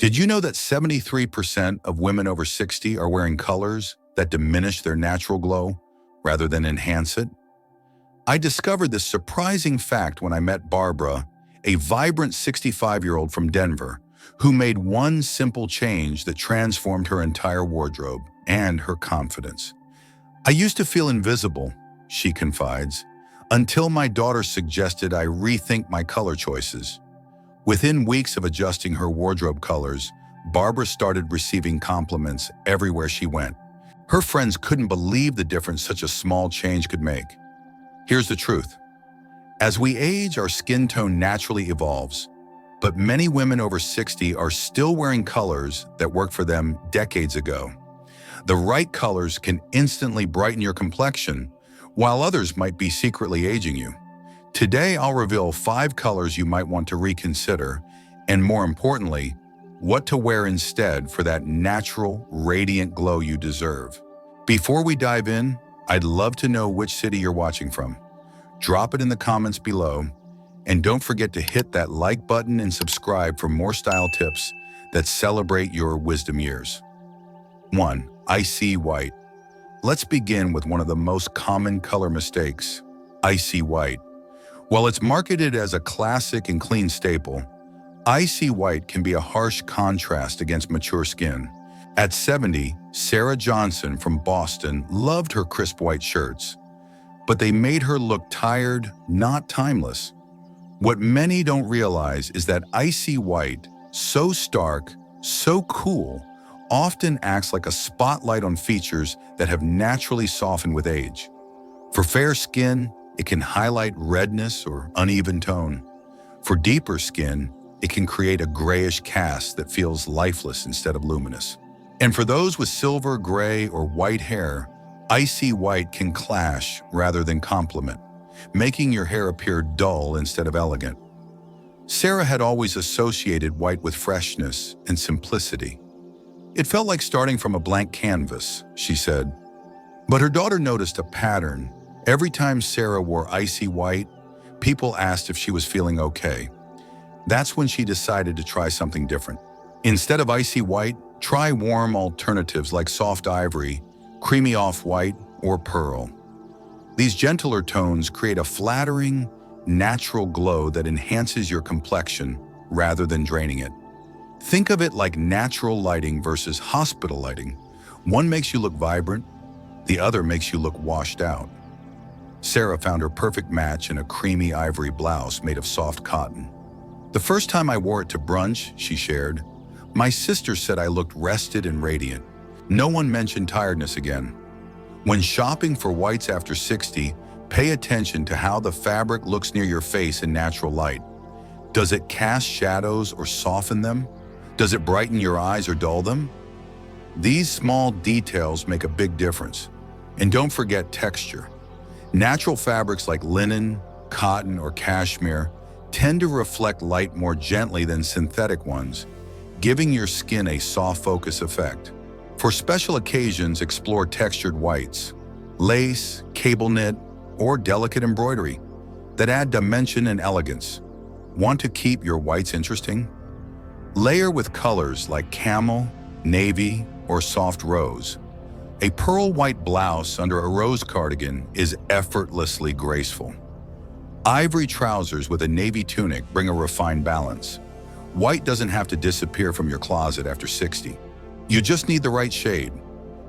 Did you know that 73% of women over 60 are wearing colors that diminish their natural glow rather than enhance it? I discovered this surprising fact when I met Barbara, a vibrant 65-year-old from Denver, who made one simple change that transformed her entire wardrobe and her confidence. I used to feel invisible, she confides, until my daughter suggested I rethink my color choices. Within weeks of adjusting her wardrobe colors, Barbara started receiving compliments everywhere she went. Her friends couldn't believe the difference such a small change could make. Here's the truth. As we age, our skin tone naturally evolves, but many women over 60 are still wearing colors that worked for them decades ago. The right colors can instantly brighten your complexion, while others might be secretly aging you. Today, I'll reveal 5 colors you might want to reconsider, and more importantly, what to wear instead for that natural, radiant glow you deserve. Before we dive in, I'd love to know which city you're watching from. Drop it in the comments below, and don't forget to hit that like button and subscribe for more style tips that celebrate your wisdom years. 1. Icy white. Let's begin with one of the most common color mistakes, icy white. While it's marketed as a classic and clean staple, icy white can be a harsh contrast against mature skin. At 70, Sarah Johnson from Boston loved her crisp white shirts, but they made her look tired, not timeless. What many don't realize is that icy white, so stark, so cool, often acts like a spotlight on features that have naturally softened with age. For fair skin, it can highlight redness or uneven tone. For deeper skin, it can create a grayish cast that feels lifeless instead of luminous. And for those with silver, gray, or white hair, icy white can clash rather than complement, making your hair appear dull instead of elegant. Sarah had always associated white with freshness and simplicity. It felt like starting from a blank canvas, she said. But her daughter noticed a pattern. Every time Sarah wore icy white, people asked if she was feeling okay. That's when she decided to try something different. Instead of icy white, try warm alternatives like soft ivory, creamy off-white, or pearl. These gentler tones create a flattering, natural glow that enhances your complexion rather than draining it. Think of it like natural lighting versus hospital lighting. One makes you look vibrant, the other makes you look washed out. Sarah found her perfect match in a creamy ivory blouse made of soft cotton. The first time I wore it to brunch, she shared, my sister said I looked rested and radiant. No one mentioned tiredness again. When shopping for whites after 60, pay attention to how the fabric looks near your face in natural light. Does it cast shadows or soften them? Does it brighten your eyes or dull them? These small details make a big difference. And don't forget texture. Natural fabrics like linen, cotton, or cashmere tend to reflect light more gently than synthetic ones, giving your skin a soft focus effect. For special occasions, explore textured whites, lace, cable knit, or delicate embroidery that add dimension and elegance. Want to keep your whites interesting? Layer with colors like camel, navy, or soft rose. A pearl white blouse under a rose cardigan is effortlessly graceful. Ivory trousers with a navy tunic bring a refined balance. White doesn't have to disappear from your closet after 60. You just need the right shade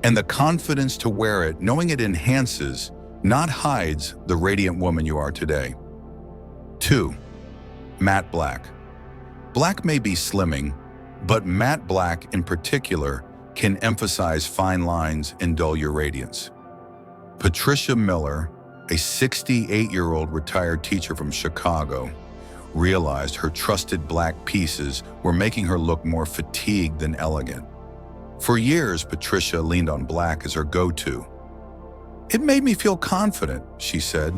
and the confidence to wear it, knowing it enhances, not hides, the radiant woman you are today. 2. Matte black. Black may be slimming, but matte black in particular can emphasize fine lines and dull your radiance. Patricia Miller, a 68-year-old retired teacher from Chicago, realized her trusted black pieces were making her look more fatigued than elegant. For years, Patricia leaned on black as her go-to. It made me feel confident, she said.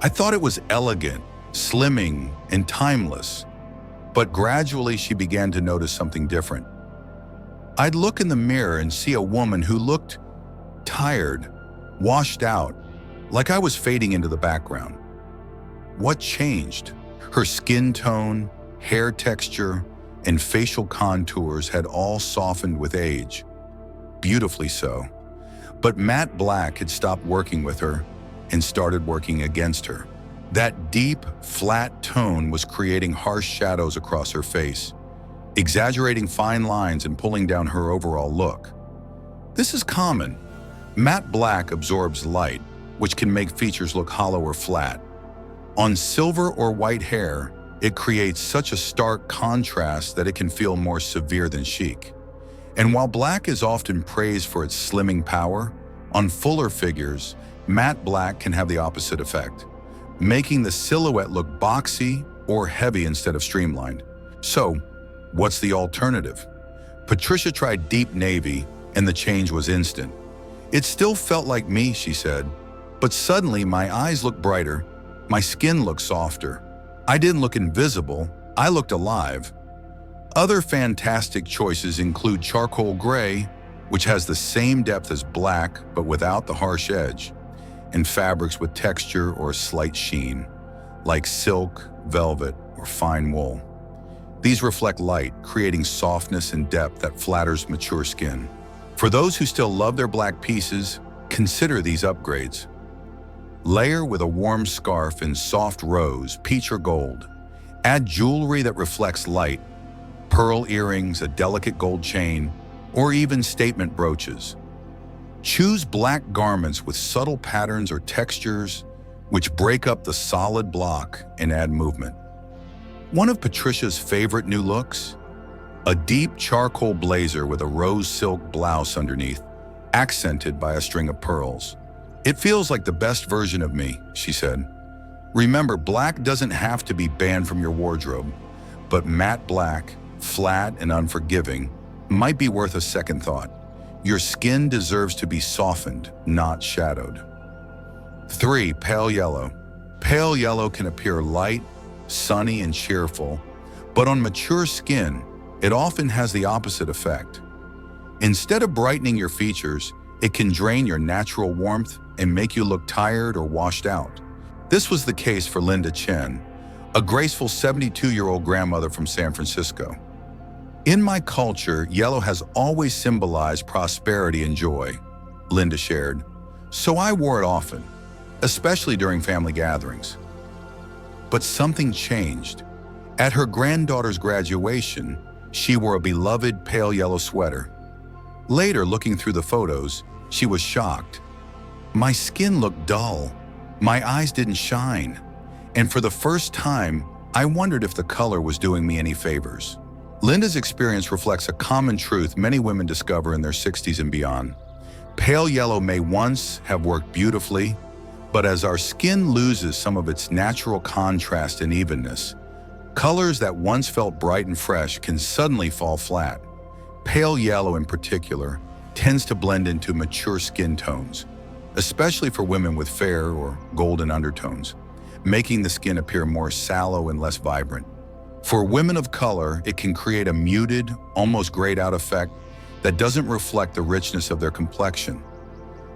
I thought it was elegant, slimming, and timeless. But gradually, she began to notice something different. I'd look in the mirror and see a woman who looked tired, washed out, like I was fading into the background. What changed? Her skin tone, hair texture, and facial contours had all softened with age. Beautifully so. But matte black had stopped working with her and started working against her. That deep, flat tone was creating harsh shadows across her face, exaggerating fine lines and pulling down her overall look. This is common. Matte black absorbs light, which can make features look hollow or flat. On silver or white hair, it creates such a stark contrast that it can feel more severe than chic. And while black is often praised for its slimming power, on fuller figures, matte black can have the opposite effect, making the silhouette look boxy or heavy instead of streamlined. So, what's the alternative? Patricia tried deep navy, and the change was instant. It still felt like me, she said, but suddenly my eyes looked brighter, my skin looked softer. I didn't look invisible, I looked alive. Other fantastic choices include charcoal gray, which has the same depth as black but without the harsh edge, and fabrics with texture or slight sheen, like silk, velvet, or fine wool. These reflect light, creating softness and depth that flatters mature skin. For those who still love their black pieces, consider these upgrades. Layer with a warm scarf in soft rose, peach or gold. Add jewelry that reflects light, pearl earrings, a delicate gold chain, or even statement brooches. Choose black garments with subtle patterns or textures which break up the solid block and add movement. One of Patricia's favorite new looks? A deep charcoal blazer with a rose silk blouse underneath, accented by a string of pearls. It feels like the best version of me, she said. Remember, black doesn't have to be banned from your wardrobe, but matte black, flat and unforgiving, might be worth a second thought. Your skin deserves to be softened, not shadowed. 3. Pale yellow. Pale yellow can appear light, sunny, and cheerful, but on mature skin, it often has the opposite effect. Instead of brightening your features, it can drain your natural warmth and make you look tired or washed out. This was the case for Linda Chen, a graceful 72-year-old grandmother from San Francisco. In my culture, yellow has always symbolized prosperity and joy, Linda shared, so I wore it often, especially during family gatherings. But something changed. At her granddaughter's graduation, she wore a beloved pale yellow sweater. Later, looking through the photos, she was shocked. My skin looked dull, my eyes didn't shine, and for the first time, I wondered if the color was doing me any favors. Linda's experience reflects a common truth many women discover in their 60s and beyond. Pale yellow may once have worked beautifully, but as our skin loses some of its natural contrast and evenness, colors that once felt bright and fresh can suddenly fall flat. Pale yellow in particular tends to blend into mature skin tones, especially for women with fair or golden undertones, making the skin appear more sallow and less vibrant. For women of color, it can create a muted, almost grayed-out effect that doesn't reflect the richness of their complexion.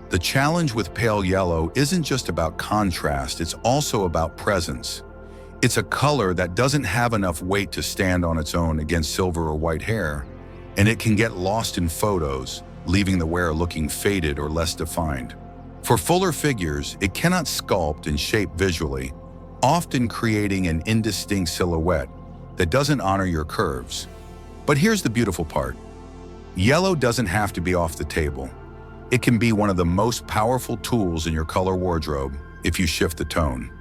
The challenge with pale yellow isn't just about contrast, it's also about presence. It's a color that doesn't have enough weight to stand on its own against silver or white hair, and it can get lost in photos, leaving the wearer looking faded or less defined. For fuller figures, it cannot sculpt and shape visually, often creating an indistinct silhouette that doesn't honor your curves. But here's the beautiful part. Yellow doesn't have to be off the table. It can be one of the most powerful tools in your color wardrobe if you shift the tone.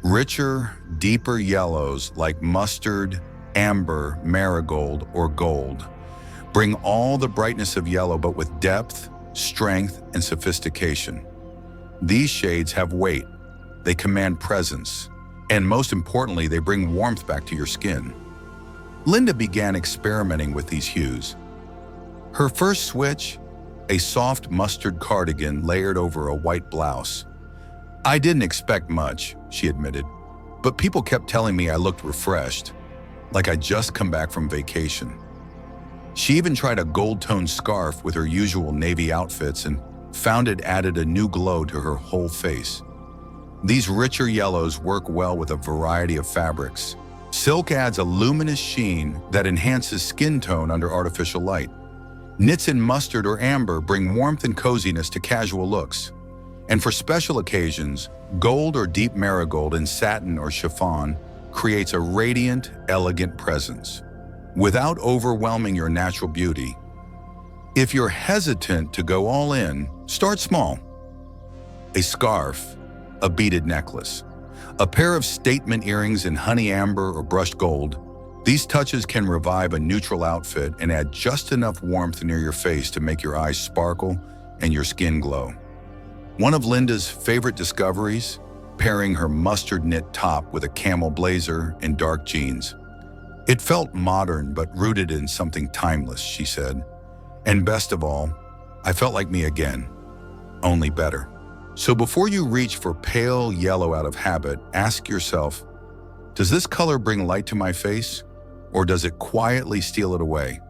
Richer, deeper yellows like mustard, amber, marigold, or gold bring all the brightness of yellow but with depth, strength, and sophistication. These shades have weight, they command presence, and most importantly, they bring warmth back to your skin. Linda began experimenting with these hues. Her first switch, a soft mustard cardigan layered over a white blouse. I didn't expect much, she admitted, but people kept telling me I looked refreshed, like I'd just come back from vacation. She even tried a gold-toned scarf with her usual navy outfits and found it added a new glow to her whole face. These richer yellows work well with a variety of fabrics, Silk adds a luminous sheen that enhances skin tone under artificial light. Knits in mustard or amber bring warmth and coziness to casual looks. And for special occasions, gold or deep marigold in satin or chiffon creates a radiant, elegant presence, without overwhelming your natural beauty. If you're hesitant to go all in, start small. A scarf, a beaded necklace, a pair of statement earrings in honey amber or brushed gold. These touches can revive a neutral outfit and add just enough warmth near your face to make your eyes sparkle and your skin glow. One of Linda's favorite discoveries, pairing her mustard knit top with a camel blazer and dark jeans. It felt modern but rooted in something timeless, she said. And best of all, I felt like me again, only better. So before you reach for pale yellow out of habit, ask yourself, does this color bring light to my face, or does it quietly steal it away?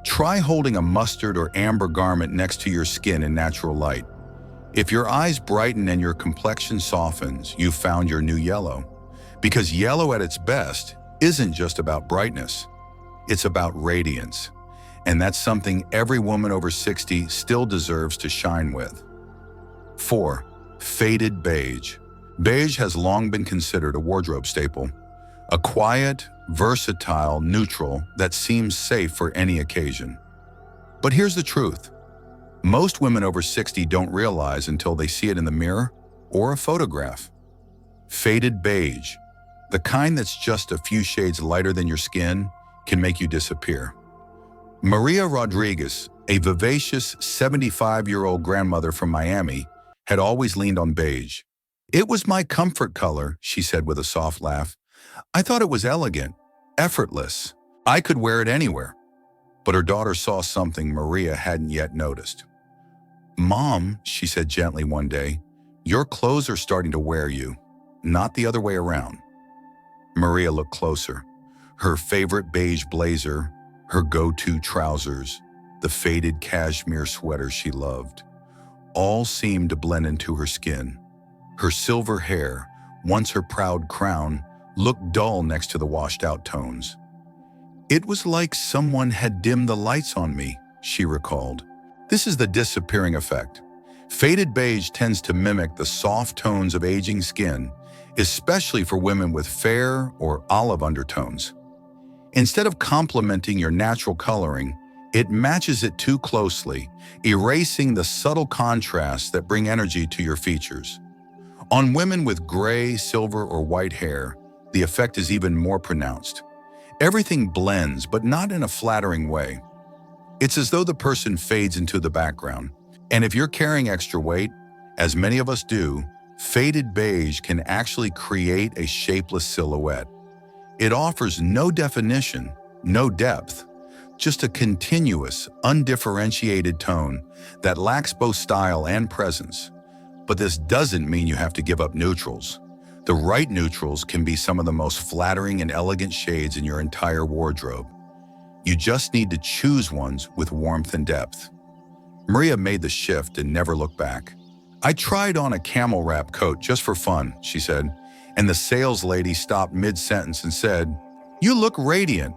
Try holding a mustard or amber garment next to your skin in natural light. If your eyes brighten and your complexion softens, you've found your new yellow. Because yellow at its best isn't just about brightness, it's about radiance. And that's something every woman over 60 still deserves to shine with. 4. Faded beige. Beige has long been considered a wardrobe staple. A quiet, versatile neutral that seems safe for any occasion. But here's the truth. Most women over 60 don't realize until they see it in the mirror or a photograph. Faded beige, the kind that's just a few shades lighter than your skin, can make you disappear. Maria Rodriguez, a vivacious 75-year-old grandmother from Miami, had always leaned on beige. It was my comfort color, she said with a soft laugh. I thought it was elegant, effortless. I could wear it anywhere. But her daughter saw something Maria hadn't yet noticed. Mom, she said gently one day, your clothes are starting to wear you, not the other way around. Maria looked closer. Her favorite beige blazer, her go-to trousers, the faded cashmere sweater she loved, all seemed to blend into her skin. Her silver hair, once her proud crown, looked dull next to the washed-out tones. It was like someone had dimmed the lights on me, she recalled. This is the disappearing effect. Faded beige tends to mimic the soft tones of aging skin, especially for women with fair or olive undertones. Instead of complementing your natural coloring, it matches it too closely, erasing the subtle contrasts that bring energy to your features. On women with gray, silver, or white hair, the effect is even more pronounced. Everything blends, but not in a flattering way. It's as though the person fades into the background. And if you're carrying extra weight, as many of us do, faded beige can actually create a shapeless silhouette. It offers no definition, no depth, just a continuous, undifferentiated tone that lacks both style and presence. But this doesn't mean you have to give up neutrals. The right neutrals can be some of the most flattering and elegant shades in your entire wardrobe. You just need to choose ones with warmth and depth. Maria made the shift and never looked back. I tried on a camel wrap coat just for fun, she said, and the sales lady stopped mid-sentence and said, "You look radiant."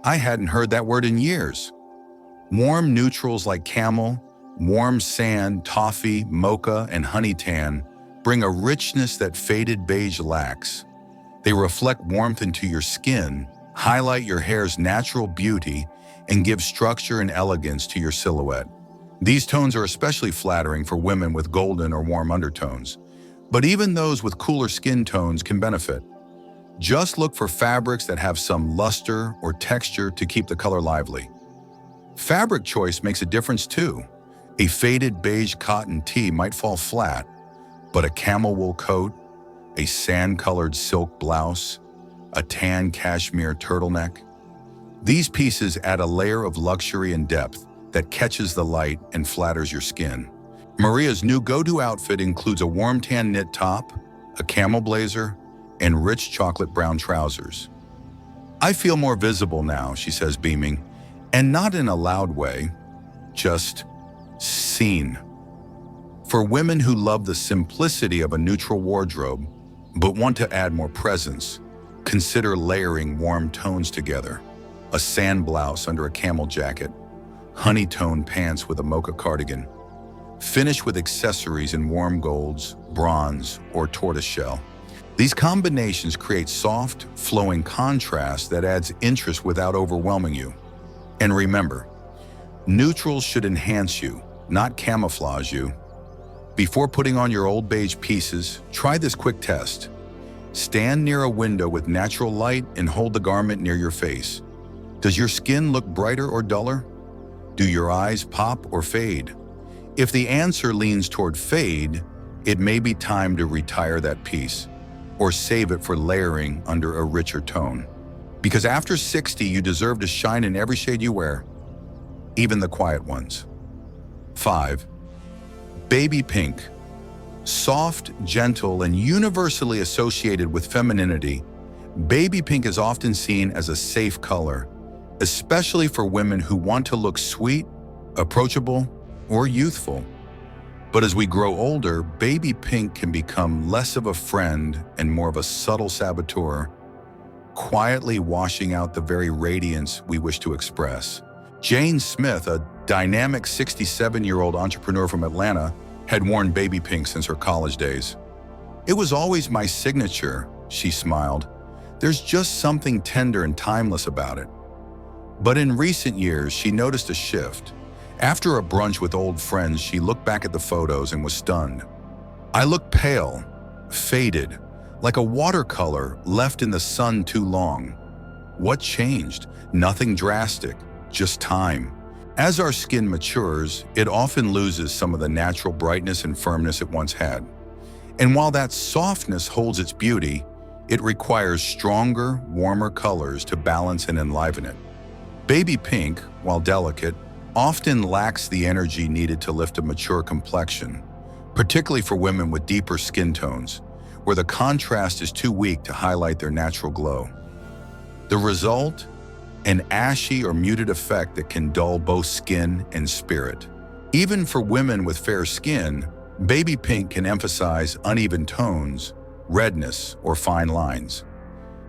I hadn't heard that word in years. Warm neutrals like camel, warm sand, toffee, mocha, and honey tan bring a richness that faded beige lacks. They reflect warmth into your skin, highlight your hair's natural beauty, and give structure and elegance to your silhouette. These tones are especially flattering for women with golden or warm undertones, but even those with cooler skin tones can benefit. Just look for fabrics that have some luster or texture to keep the color lively. Fabric choice makes a difference too. A faded beige cotton tee might fall flat, but a camel wool coat, a sand-colored silk blouse, a tan cashmere turtleneck. These pieces add a layer of luxury and depth that catches the light and flatters your skin. Maria's new go-to outfit includes a warm tan knit top, a camel blazer, and rich chocolate brown trousers. I feel more visible now, she says, beaming, and not in a loud way, just seen. For women who love the simplicity of a neutral wardrobe, but want to add more presence, Consider layering warm tones together. A sand blouse under a camel jacket, honey-toned pants with a mocha cardigan. Finish with accessories in warm golds, bronze, or tortoiseshell. These combinations create soft, flowing contrast that adds interest without overwhelming you. And remember, neutrals should enhance you, not camouflage you. Before putting on your old beige pieces, try this quick test. Stand near a window with natural light and hold the garment near your face. Does your skin look brighter or duller? Do your eyes pop or fade? If the answer leans toward fade, it may be time to retire that piece or save it for layering under a richer tone. Because after 60, you deserve to shine in every shade you wear, even the quiet ones. 5. Baby pink. Soft, gentle, and universally associated with femininity, baby pink is often seen as a safe color, especially for women who want to look sweet, approachable, or youthful. But as we grow older, baby pink can become less of a friend and more of a subtle saboteur, quietly washing out the very radiance we wish to express. Jane Smith, a dynamic 67-year-old entrepreneur from Atlanta, had worn baby pink since her college days. "It was always my signature," she smiled. "There's just something tender and timeless about it." But in recent years, she noticed a shift. After a brunch with old friends, she looked back at the photos and was stunned. "I look pale, faded, like a watercolor left in the sun too long." What changed? Nothing drastic, just time. As our skin matures, it often loses some of the natural brightness and firmness it once had. And while that softness holds its beauty, it requires stronger, warmer colors to balance and enliven it. Baby pink, while delicate, often lacks the energy needed to lift a mature complexion, particularly for women with deeper skin tones, where the contrast is too weak to highlight their natural glow. The result? An ashy or muted effect that can dull both skin and spirit. Even for women with fair skin, baby pink can emphasize uneven tones, redness, or fine lines.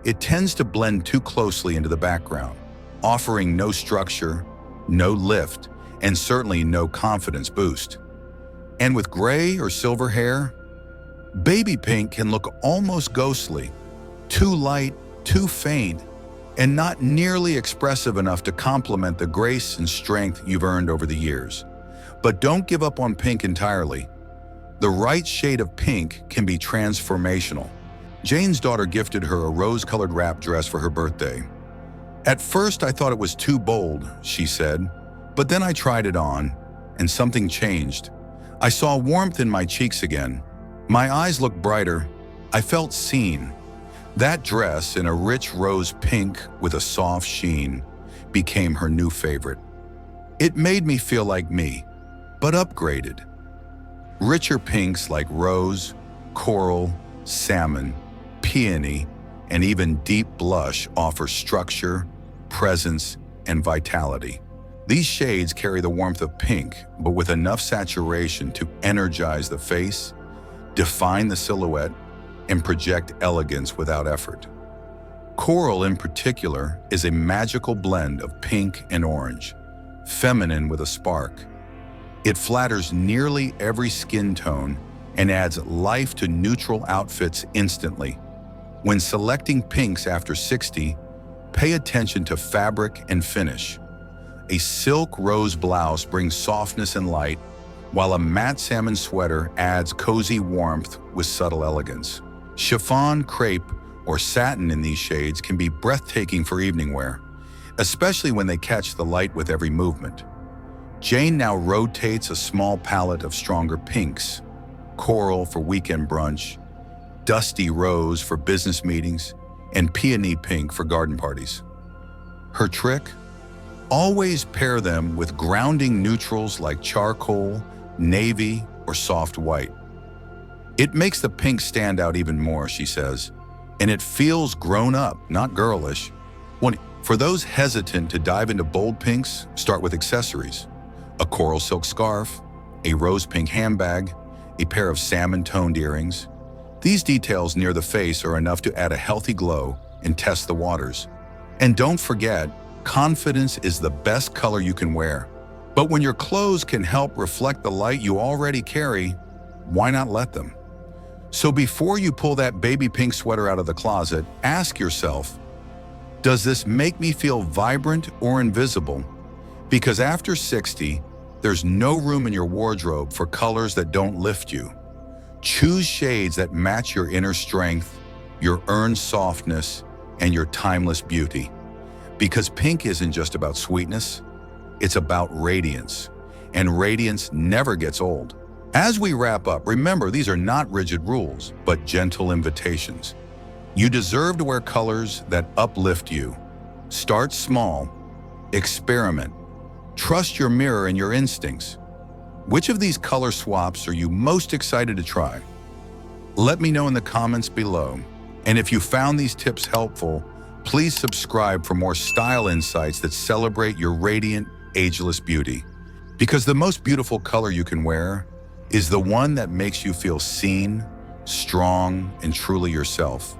It tends to blend too closely into the background, offering no structure, no lift, and certainly no confidence boost. And with gray or silver hair, baby pink can look almost ghostly, too light, too faint, and not nearly expressive enough to complement the grace and strength you've earned over the years. But don't give up on pink entirely. The right shade of pink can be transformational. Jane's daughter gifted her a rose-colored wrap dress for her birthday. "At first, I thought it was too bold," she said, "but then I tried it on, and something changed. I saw warmth in my cheeks again. My eyes looked brighter. I felt seen." That dress, in a rich rose pink with a soft sheen, became her new favorite. It made me feel like me, but upgraded. Richer pinks like rose, coral, salmon, peony, and even deep blush offer structure, presence, and vitality. These shades carry the warmth of pink, but with enough saturation to energize the face, define the silhouette, and project elegance without effort. Coral, in particular, is a magical blend of pink and orange, feminine with a spark. It flatters nearly every skin tone and adds life to neutral outfits instantly. When selecting pinks after 60, pay attention to fabric and finish. A silk rose blouse brings softness and light, while a matte salmon sweater adds cozy warmth with subtle elegance. Chiffon, crepe, or satin in these shades can be breathtaking for evening wear, especially when they catch the light with every movement. Jane now rotates a small palette of stronger pinks: coral for weekend brunch, dusty rose for business meetings, and peony pink for garden parties. Her trick? Always pair them with grounding neutrals like charcoal, navy, or soft white. It makes the pink stand out even more, she says, and it feels grown up, not girlish. For those hesitant to dive into bold pinks, start with accessories: a coral silk scarf, a rose pink handbag, a pair of salmon-toned earrings. These details near the face are enough to add a healthy glow and test the waters. And don't forget, confidence is the best color you can wear. But when your clothes can help reflect the light you already carry, why not let them? So before you pull that baby pink sweater out of the closet, ask yourself, does this make me feel vibrant or invisible? Because after 60, there's no room in your wardrobe for colors that don't lift you. Choose shades that match your inner strength, your earned softness, and your timeless beauty. Because pink isn't just about sweetness, it's about radiance. And radiance never gets old. As we wrap up, remember these are not rigid rules, but gentle invitations. You deserve to wear colors that uplift you. Start small, experiment, trust your mirror and your instincts. Which of these color swaps are you most excited to try? Let me know in the comments below. And if you found these tips helpful, please subscribe for more style insights that celebrate your radiant, ageless beauty. Because the most beautiful color you can wear is the one that makes you feel seen, strong, and truly yourself.